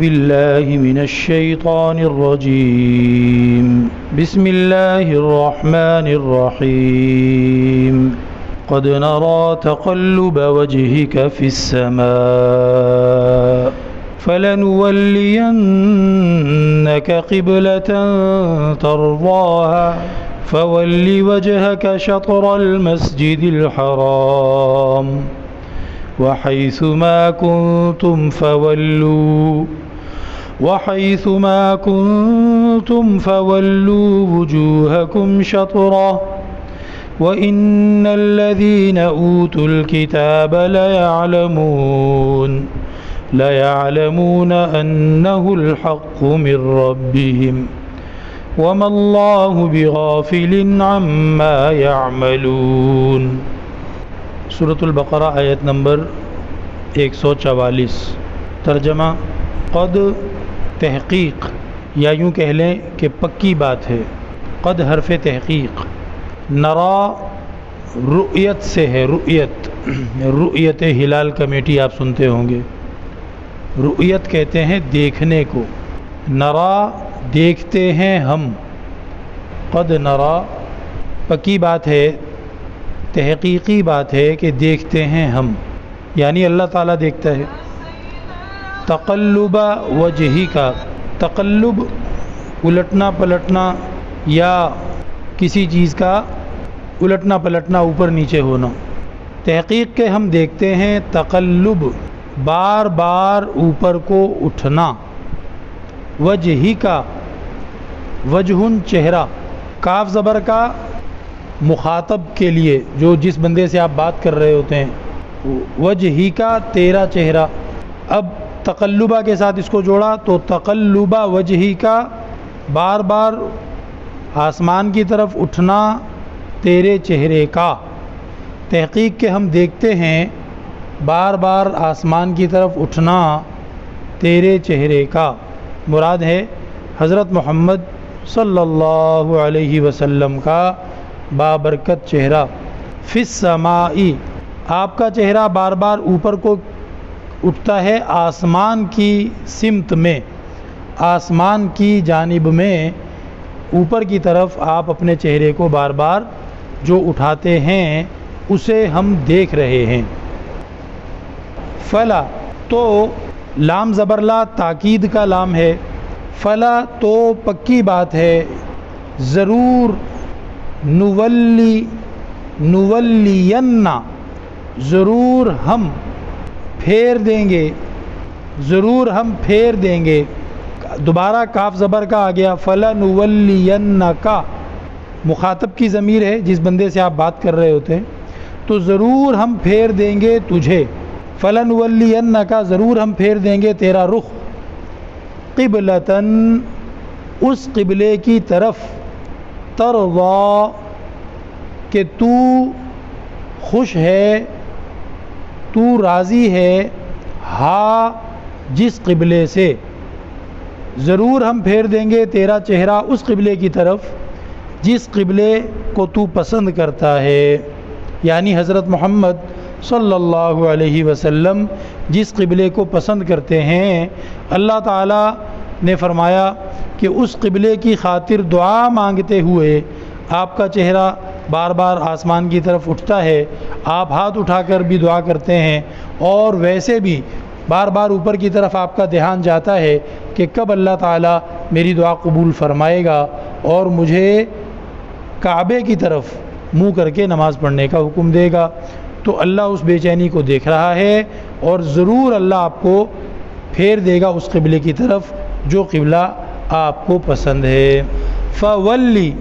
بالله من الشيطان الرجيم بسم الله الرحمن الرحيم قد نرى تقلب وجهك في السماء فلنولينك قبلة ترضاها فول وجهك شطر المسجد الحرام وحيث ما كنتم فولوا وجوهكم شطره وإن الذين أوتوا الكتاب ليعلمون أنه الحق من ربهم وما الله بغافل عما يعملون۔ سورۃ البقرہ آیت نمبر 144۔ ترجمہ: قد تحقیق، یا یوں کہہ لیں کہ پکی بات ہے۔ قد حرف تحقیق، نرا رؤیت سے ہے، رؤیت ہلال کمیٹی آپ سنتے ہوں گے۔ رؤیت کہتے ہیں دیکھنے کو، نرا دیکھتے ہیں ہم، قد نرا پکی بات ہے، تحقیقی بات ہے کہ دیکھتے ہیں ہم، یعنی اللہ تعالیٰ دیکھتا ہے۔ تقلب وجہی کا، تقلب الٹنا پلٹنا یا کسی چیز کا الٹنا پلٹنا، اوپر نیچے ہونا۔ تحقیق کے ہم دیکھتے ہیں تقلب، بار بار اوپر کو اٹھنا، وجہی کا، وجہن چہرہ، کاف زبر کا مخاطب کے لیے جو جس بندے سے آپ بات کر رہے ہوتے ہیں، وجہی کا تیرا چہرہ۔ اب تقلبہ کے ساتھ اس کو جوڑا تو تقلبہ وجہی کا، بار بار آسمان کی طرف اٹھنا تیرے چہرے کا۔ تحقیق کے ہم دیکھتے ہیں بار بار آسمان کی طرف اٹھنا تیرے چہرے کا، مراد ہے حضرت محمد صلی اللہ علیہ وسلم کا بابرکت چہرہ۔ فی السماء، آپ کا چہرہ بار بار اوپر کو اٹھتا ہے آسمان کی سمت میں، آسمان کی جانب میں، اوپر کی طرف آپ اپنے چہرے کو بار بار جو اٹھاتے ہیں اسے ہم دیکھ رہے ہیں۔ فلا تو لام زبرلا تاکید کا لام ہے، فلا تو پکی بات ہے، ضرور، نولین، ضرور ہم پھیر دیں گے، ضرور ہم پھیر دیں گے، دوبارہ کاف زبر کا آ گیا، فلا نولینکا، مخاطب کی ضمیر ہے جس بندے سے آپ بات کر رہے ہوتے ہیں، تو ضرور ہم پھیر دیں گے تجھے، فلا نولینکا، ضرور ہم پھیر دیں گے تیرا رخ، قبلتن، اس قبلے کی طرف، ترضا کہ تو خوش ہے، تو راضی ہے، ہاں جس قبلے سے، ضرور ہم پھیر دیں گے تیرا چہرہ اس قبلے کی طرف جس قبلے کو تو پسند کرتا ہے، یعنی حضرت محمد صلی اللہ علیہ وسلم جس قبلے کو پسند کرتے ہیں، اللہ تعالیٰ نے فرمایا کہ اس قبلے کی خاطر دعا مانگتے ہوئے آپ کا چہرہ بار بار آسمان کی طرف اٹھتا ہے، آپ ہاتھ اٹھا کر بھی دعا کرتے ہیں، اور ویسے بھی بار بار اوپر کی طرف آپ کا دھیان جاتا ہے کہ کب اللہ تعالیٰ میری دعا قبول فرمائے گا اور مجھے کعبے کی طرف منہ کر کے نماز پڑھنے کا حکم دے گا۔ تو اللہ اس بے چینی کو دیکھ رہا ہے اور ضرور اللہ آپ کو پھیر دے گا اس قبلے کی طرف جو قبلہ آپ کو پسند ہے۔ فولی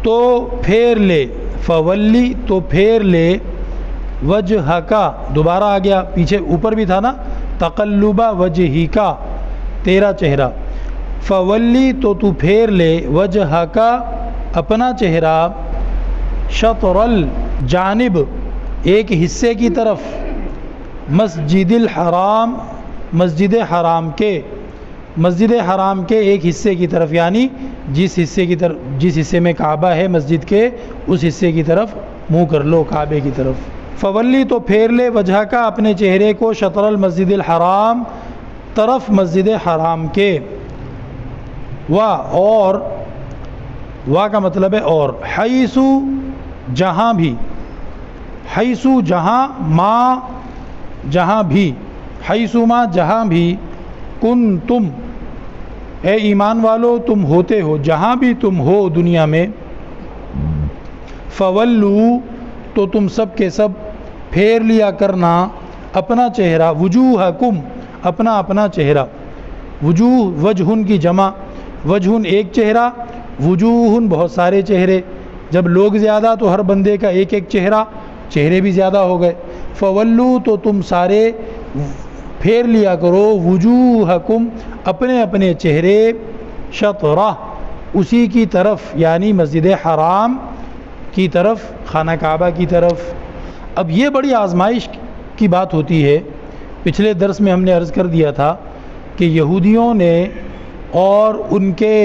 تو پھیر لے، فولی تو پھیر لے، وجہ کا دوبارہ آ گیا، پیچھے اوپر بھی تھا نا، تقلبہ وجہی کا، تیرا چہرہ، فولی تو پھیر لے، وجہ کا، اپنا چہرہ، شطر الجانب، ایک حصے کی طرف، مسجد الحرام، مسجد حرام کے ایک حصے کی طرف، یعنی جس حصے میں کعبہ ہے مسجد کے، اس حصے کی طرف منہ کر لو، کعبے کی طرف۔ فولی تو پھیر لے، وجہ کا، اپنے چہرے کو، شطر المسجد الحرام، طرف مسجد حرام کے، اور کا مطلب ہے اور، حیثو جہاں بھی، حیثو جہاں، ما جہاں بھی، حیثو ما جہاں بھی، کنتم اے ایمان والو تم ہوتے ہو، جہاں بھی تم ہو دنیا میں، فولو تو تم سب کے سب پھیر لیا کرنا اپنا چہرہ، وجوہکم اپنا اپنا چہرہ، وجوہ وجہن کی جمع، وجہن ایک چہرہ، وجوہن بہت سارے چہرے، جب لوگ زیادہ تو ہر بندے کا ایک ایک چہرہ، چہرے بھی زیادہ ہو گئے، فولو تو تم سارے پھیر لیا کرو، وجوہکم اپنے اپنے چہرے، شطرہ اسی کی طرف، یعنی مسجد حرام کی طرف، خانہ کعبہ کی طرف۔ اب یہ بڑی آزمائش کی بات ہوتی ہے، پچھلے درس میں ہم نے عرض کر دیا تھا کہ یہودیوں نے اور ان کے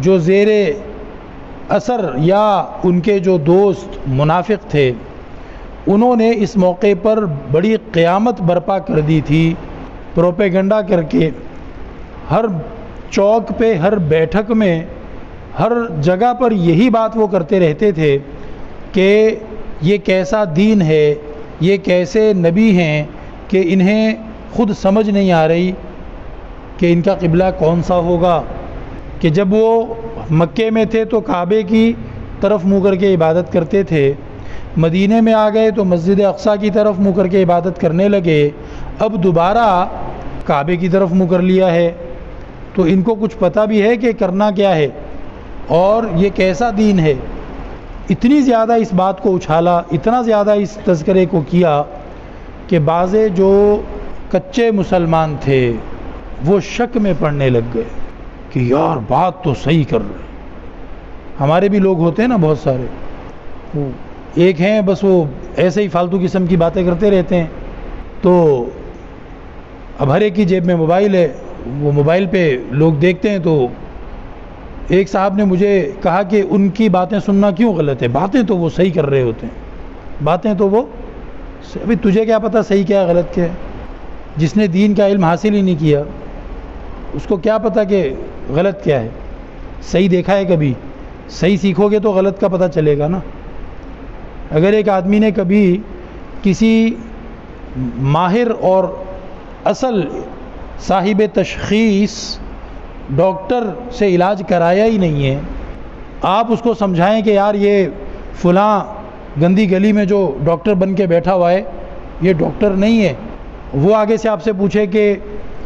جو زیر اثر یا ان کے جو دوست منافق تھے، انہوں نے اس موقع پر بڑی قیامت برپا کر دی تھی، پروپیگنڈا کر کے، ہر چوک پہ، ہر بیٹھک میں، ہر جگہ پر یہی بات وہ کرتے رہتے تھے کہ یہ کیسا دین ہے، یہ کیسے نبی ہیں کہ انہیں خود سمجھ نہیں آ رہی کہ ان کا قبلہ کون سا ہوگا، کہ جب وہ مکے میں تھے تو کعبے کی طرف منہ کر کے عبادت کرتے تھے، مدینے میں آ گئے تو مسجد اقصیٰ کی طرف منہ کر کے عبادت کرنے لگے، اب دوبارہ کعبے کی طرف منہ کر لیا ہے، تو ان کو کچھ پتہ بھی ہے کہ کرنا کیا ہے اور یہ کیسا دین ہے۔ اتنی زیادہ اس بات کو اچھالا، اتنا زیادہ اس تذکرے کو کیا کہ بعضے جو کچے مسلمان تھے وہ شک میں پڑنے لگ گئے کہ یار بات تو صحیح کر رہے، ہمارے بھی لوگ ہوتے ہیں نا بہت سارے، وہ ایک ہیں بس وہ ایسے ہی فالتو قسم کی باتیں کرتے رہتے ہیں، تو اب ہر ایک کی جیب میں موبائل ہے، وہ موبائل پہ لوگ دیکھتے ہیں، تو ایک صاحب نے مجھے کہا کہ ان کی باتیں سننا کیوں غلط ہے، باتیں تو وہ صحیح کر رہے ہوتے ہیں، باتیں تو وہ، ابھی تجھے کیا پتہ صحیح کیا ہے غلط کیا ہے؟ جس نے دین کا علم حاصل ہی نہیں کیا اس کو کیا پتہ کہ غلط کیا ہے؟ صحیح دیکھا ہے کبھی؟ صحیح سیکھو گے تو غلط کا پتہ چلے گا نا۔ اگر ایک آدمی نے کبھی کسی ماہر اور اصل صاحب تشخیص ڈاکٹر سے علاج کرایا ہی نہیں ہے، آپ اس کو سمجھائیں کہ یار یہ فلاں گندی گلی میں جو ڈاکٹر بن کے بیٹھا ہوا ہے یہ ڈاکٹر نہیں ہے، وہ آگے سے آپ سے پوچھے کہ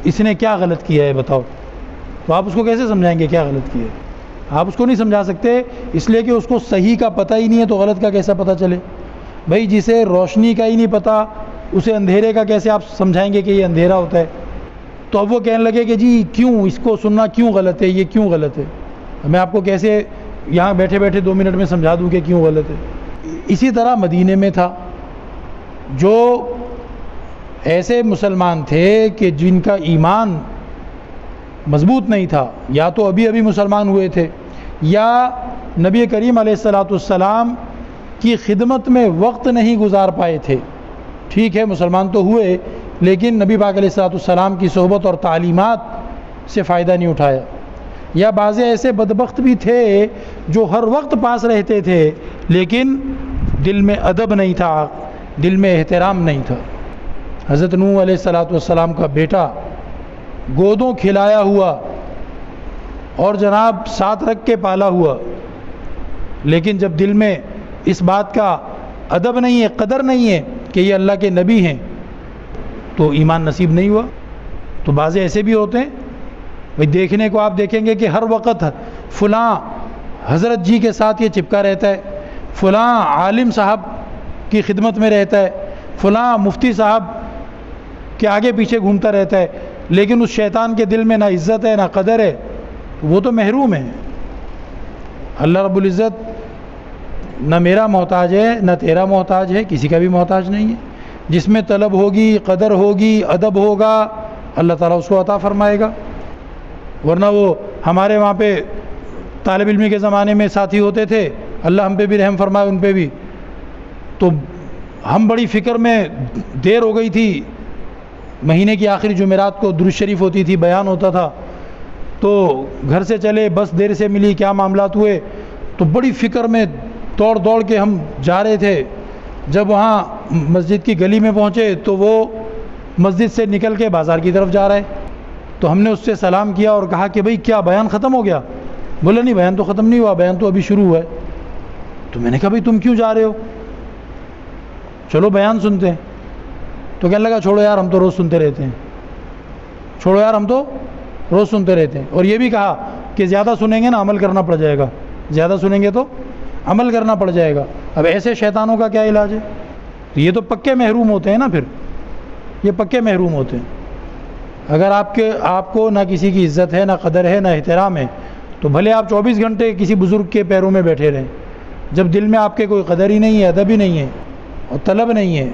اس نے کیا غلط کیا ہے بتاؤ، تو آپ اس کو کیسے سمجھائیں گے کیا غلط کیا ہے؟ آپ اس کو نہیں سمجھا سکتے، اس لیے کہ اس کو صحیح کا پتہ ہی نہیں ہے، تو غلط کا کیسا پتہ چلے؟ بھائی جسے روشنی کا ہی نہیں پتہ اسے اندھیرے کا کیسے آپ سمجھائیں گے کہ یہ اندھیرا ہوتا ہے؟ تو اب وہ کہنے لگے کہ جی کیوں اس کو سننا کیوں غلط ہے، یہ کیوں غلط ہے؟ میں آپ کو کیسے یہاں بیٹھے بیٹھے 2 منٹ میں سمجھا دوں کہ کیوں غلط ہے؟ اسی طرح مدینے میں تھا، جو ایسے مسلمان تھے کہ جن کا ایمان مضبوط نہیں تھا، یا تو ابھی ابھی مسلمان ہوئے تھے، یا نبی کریم علیہ السلام کی خدمت میں وقت نہیں گزار پائے تھے، ٹھیک ہے مسلمان تو ہوئے لیکن نبی پاک علیہ السلام کی صحبت اور تعلیمات سے فائدہ نہیں اٹھایا، یا بعض ایسے بدبخت بھی تھے جو ہر وقت پاس رہتے تھے لیکن دل میں ادب نہیں تھا، دل میں احترام نہیں تھا۔ حضرت نوح علیہ السلام کا بیٹا گودوں کھلایا ہوا اور جناب ساتھ رکھ کے پالا ہوا، لیکن جب دل میں اس بات کا ادب نہیں ہے، قدر نہیں ہے کہ یہ اللہ کے نبی ہیں، تو ایمان نصیب نہیں ہوا۔ تو بعض ایسے بھی ہوتے ہیں، بھائی دیکھنے کو آپ دیکھیں گے کہ ہر وقت فلاں حضرت جی کے ساتھ یہ چپکا رہتا ہے، فلاں عالم صاحب کی خدمت میں رہتا ہے، فلاں مفتی صاحب کے آگے پیچھے گھومتا رہتا ہے، لیکن اس شیطان کے دل میں نہ عزت ہے نہ قدر ہے، وہ تو محروم ہے۔ اللہ رب العزت نہ میرا محتاج ہے نہ تیرا محتاج ہے، کسی کا بھی محتاج نہیں ہے، جس میں طلب ہوگی، قدر ہوگی، ادب ہوگا، اللہ تعالیٰ اس کو عطا فرمائے گا۔ ورنہ وہ ہمارے وہاں پہ طالب علمی کے زمانے میں ساتھی ہوتے تھے، اللہ ہم پہ بھی رحم فرمائے ان پہ بھی، تو ہم بڑی فکر میں دیر ہو گئی تھی مہینے کی آخری جمعرات کو درود شریف ہوتی تھی، بیان ہوتا تھا، تو گھر سے چلے، بس دیر سے ملی، کیا معاملات ہوئے، تو بڑی فکر میں دوڑ دوڑ کے ہم جا رہے تھے۔ جب وہاں مسجد کی گلی میں پہنچے تو وہ مسجد سے نکل کے بازار کی طرف جا رہا ہے، تو ہم نے اس سے سلام کیا اور کہا کہ بھئی کیا بیان ختم ہو گیا؟ بولا نہیں، بیان تو ختم نہیں ہوا، بیان تو ابھی شروع ہوا ہے۔ تو میں نے کہا بھئی تم کیوں جا رہے ہو؟ چلو بیان سنتے ہیں۔ تو کہنے لگا چھوڑو یار، ہم تو روز سنتے رہتے ہیں، چھوڑو یار، ہم تو روز سنتے رہتے ہیں۔ اور یہ بھی کہا کہ زیادہ سنیں گے نا عمل کرنا پڑ جائے گا، زیادہ سنیں گے تو عمل کرنا پڑ جائے گا۔ اب ایسے شیطانوں کا کیا علاج ہے؟ تو یہ تو پکے محروم ہوتے ہیں نا، پھر یہ پکے محروم ہوتے ہیں۔ اگر آپ کو نہ کسی کی عزت ہے، نہ قدر ہے، نہ احترام ہے، تو بھلے آپ 24 گھنٹے کسی بزرگ کے پیروں میں بیٹھے رہیں، جب دل میں آپ کے کوئی قدر ہی نہیں ہے، ادب ہی نہیں ہے اور طلب نہیں ہے۔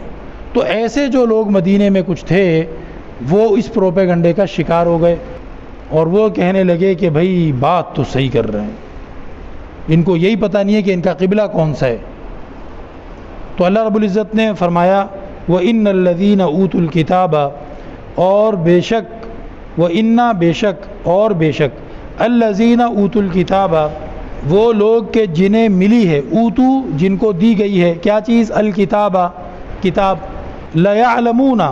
تو ایسے جو لوگ مدینے میں کچھ تھے وہ اس پروپیگنڈے کا شکار ہو گئے، اور وہ کہنے لگے کہ بھائی بات تو صحیح کر رہے ہیں، ان کو یہی پتہ نہیں ہے کہ ان کا قبلہ کون سا ہے۔ تو اللہ رب العزت نے فرمایا وَإِنَّ الَّذِينَ أُوتُوا الْكِتَابَ، اور بے شک، وَإِنَّا بے شک، اور بے شک، الَّذِينَ أُوتُوا الْكِتَابَ وہ لوگ کہ جنہیں ملی ہے، اوتو جن کو دی گئی ہے کیا چیز؟ الکتابہ، کتاب، لَيَعْلَمُونَ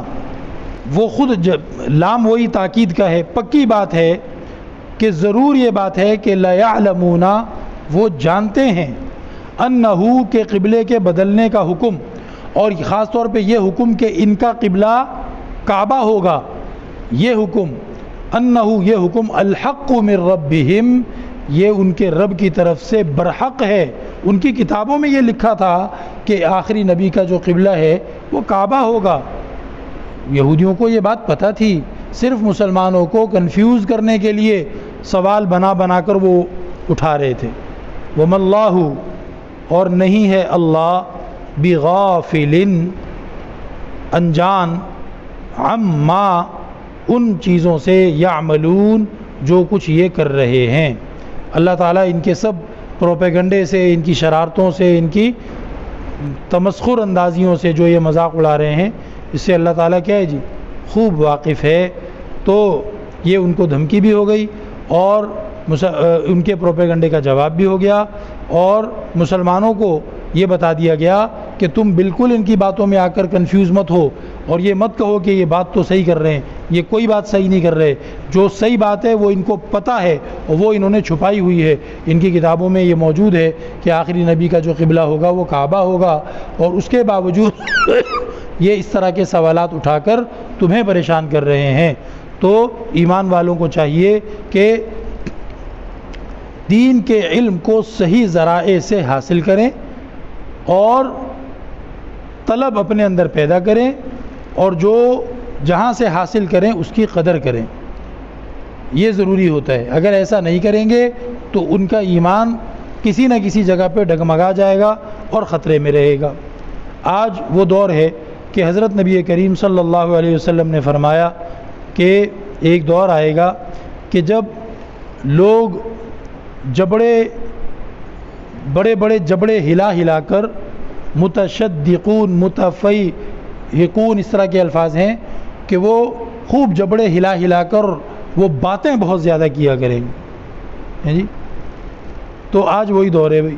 وہ خود لام وہی تاکید کا ہے، پکی بات ہے کہ ضرور یہ بات ہے کہ لَيَعْلَمُونَ وہ جانتے ہیں، انہو کے قبلے کے بدلنے کا حکم، اور خاص طور پہ یہ حکم کہ ان کا قبلہ کعبہ ہوگا، یہ حکم، انہو یہ حکم، الحق من ربہم یہ ان کے رب کی طرف سے برحق ہے۔ ان کی کتابوں میں یہ لکھا تھا کہ آخری نبی کا جو قبلہ ہے وہ کعبہ ہوگا۔ یہودیوں کو یہ بات پتہ تھی، صرف مسلمانوں کو کنفیوز کرنے کے لیے سوال بنا بنا کر وہ اٹھا رہے تھے۔ وَمَا اللَّهُ اور نہیں ہے اللہ بغافل انجان عما ان چیزوں سے یعملون جو کچھ یہ کر رہے ہیں۔ اللہ تعالیٰ ان کے سب پروپیگنڈے سے، ان کی شرارتوں سے، ان کی تمسخر اندازیوں سے جو یہ مذاق اڑا رہے ہیں، اس سے اللہ تعالیٰ کیا ہے جی خوب واقف ہے۔ تو یہ ان کو دھمکی بھی ہو گئی اور ان کے پروپیگنڈے کا جواب بھی ہو گیا، اور مسلمانوں کو یہ بتا دیا گیا کہ تم بالکل ان کی باتوں میں آ کر کنفیوز مت ہو، اور یہ مت کہو کہ یہ بات تو صحیح کر رہے ہیں، یہ کوئی بات صحیح نہیں کر رہے، جو صحیح بات ہے وہ ان کو پتہ ہے اور وہ انہوں نے چھپائی ہوئی ہے۔ ان کی کتابوں میں یہ موجود ہے کہ آخری نبی کا جو قبلہ ہوگا وہ کعبہ ہوگا، اور اس کے باوجود یہ اس طرح کے سوالات اٹھا کر تمہیں پریشان کر رہے ہیں۔ تو ایمان والوں کو چاہیے کہ دین کے علم کو صحیح ذرائع سے حاصل کریں اور طلب اپنے اندر پیدا کریں، اور جو جہاں سے حاصل کریں اس کی قدر کریں، یہ ضروری ہوتا ہے۔ اگر ایسا نہیں کریں گے تو ان کا ایمان کسی نہ کسی جگہ پہ ڈگمگا جائے گا اور خطرے میں رہے گا۔ آج وہ دور ہے کہ حضرت نبی کریم صلی اللہ علیہ وسلم نے فرمایا کہ ایک دور آئے گا کہ جب لوگ بڑے بڑے جبڑے ہلا کر متشدقون، متفیقون، اس طرح کے الفاظ ہیں کہ وہ خوب جبڑے ہلا کر وہ باتیں بہت زیادہ کیا کریں گے جی۔ تو آج وہی دور ہے بھائی،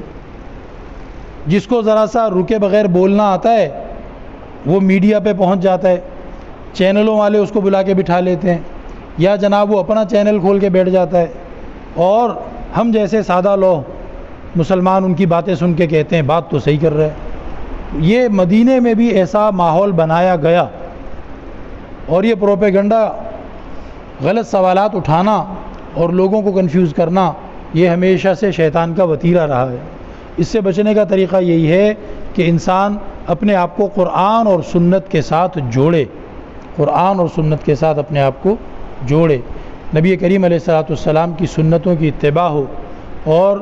جس کو ذرا سا رکے بغیر بولنا آتا ہے وہ میڈیا پہ پہنچ جاتا ہے، چینلوں والے اس کو بلا کے بٹھا لیتے ہیں، یا جناب وہ اپنا چینل کھول کے بیٹھ جاتا ہے، اور ہم جیسے سادہ لوگ مسلمان ان کی باتیں سن کے کہتے ہیں بات تو صحیح کر رہے ہیں۔ یہ مدینے میں بھی ایسا ماحول بنایا گیا، اور یہ پروپیگنڈا، غلط سوالات اٹھانا اور لوگوں کو کنفیوز کرنا، یہ ہمیشہ سے شیطان کا وتیرہ رہا ہے۔ اس سے بچنے کا طریقہ یہی ہے کہ انسان اپنے آپ کو قرآن اور سنت کے ساتھ جوڑے، قرآن اور سنت کے ساتھ اپنے آپ کو جوڑے، نبی کریم علیہ السلام کی سنتوں کی اتباع ہو، اور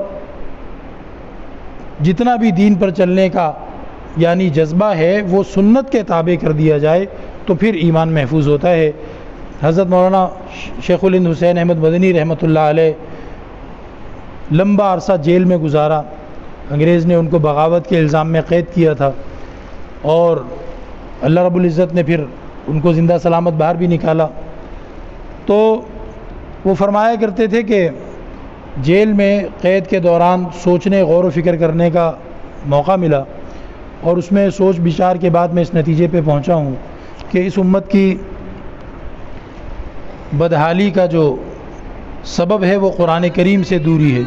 جتنا بھی دین پر چلنے کا یعنی جذبہ ہے وہ سنت کے تابع کر دیا جائے، تو پھر ایمان محفوظ ہوتا ہے۔ حضرت مولانا شیخ الہند حسین احمد مدنی رحمۃ اللہ علیہ لمبا عرصہ جیل میں گزارا، انگریز نے ان کو بغاوت کے الزام میں قید کیا تھا، اور اللہ رب العزت نے پھر ان کو زندہ سلامت باہر بھی نکالا. تو وہ فرمایا کرتے تھے کہ جیل میں قید کے دوران سوچنے غور و فکر کرنے کا موقع ملا، اور اس میں سوچ بچار کے بعد میں اس نتیجے پہ پہنچا ہوں کہ اس امت کی بدحالی کا جو سبب ہے وہ قرآن کریم سے دوری ہے،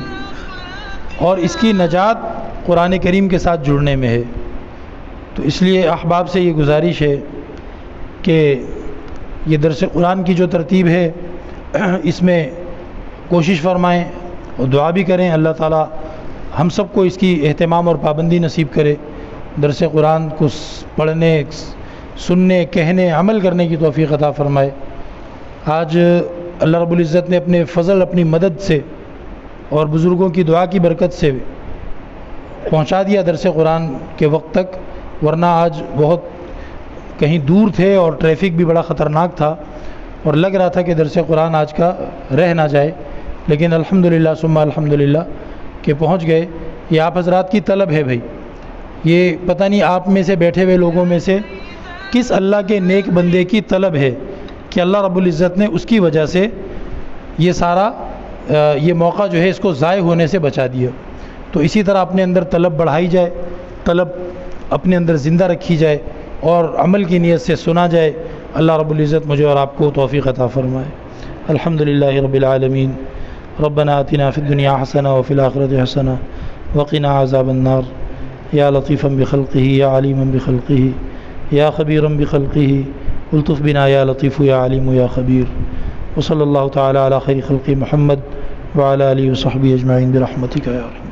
اور اس کی نجات قرآن کریم کے ساتھ جڑنے میں ہے. تو اس لیے احباب سے یہ گزارش ہے کہ یہ درس قرآن کی جو ترتیب ہے اس میں کوشش فرمائیں اور دعا بھی کریں. اللہ تعالی ہم سب کو اس کی اہتمام اور پابندی نصیب کرے. درس قرآن کو پڑھنے، سننے، کہنے، عمل کرنے کی توفیق عطا فرمائے. آج اللہ رب العزت نے اپنے فضل، اپنی مدد سے اور بزرگوں کی دعا کی برکت سے پہنچا دیا درس قرآن کے وقت تک، ورنہ آج بہت کہیں دور تھے اور ٹریفک بھی بڑا خطرناک تھا اور لگ رہا تھا کہ درس قرآن آج کا رہ نہ جائے. لیکن الحمدللہ ثم الحمدللہ کہ پہنچ گئے. یہ آپ حضرات کی طلب ہے بھائی. یہ پتہ نہیں آپ میں سے بیٹھے ہوئے لوگوں میں سے کس اللہ کے نیک بندے کی طلب ہے کہ اللہ رب العزت نے اس کی وجہ سے یہ سارا یہ موقع جو ہے اس کو ضائع ہونے سے بچا دیا. تو اسی طرح اپنے اندر طلب بڑھائی جائے، طلب اپنے اندر زندہ رکھی جائے اور عمل کی نیت سے سنا جائے. اللہ رب العزت مجھے اور آپ کو توفیق عطا فرمائے. الحمدللہ رب العالمین. ربنا آتنا فی الدنیا حسنہ وفی الآخرۃ حسنہ وقنا عذاب النار. یا لطیفا بخلقہ یا علیما بخلقہ یا خبیرا بخلقہ الطف بنا یا لطیف یا علیم یا خبیر. وصلی اللہ تعالی علی خیر خلق محمد وعلی آلہ وصحبہ اجمعین برحمتک یا رب.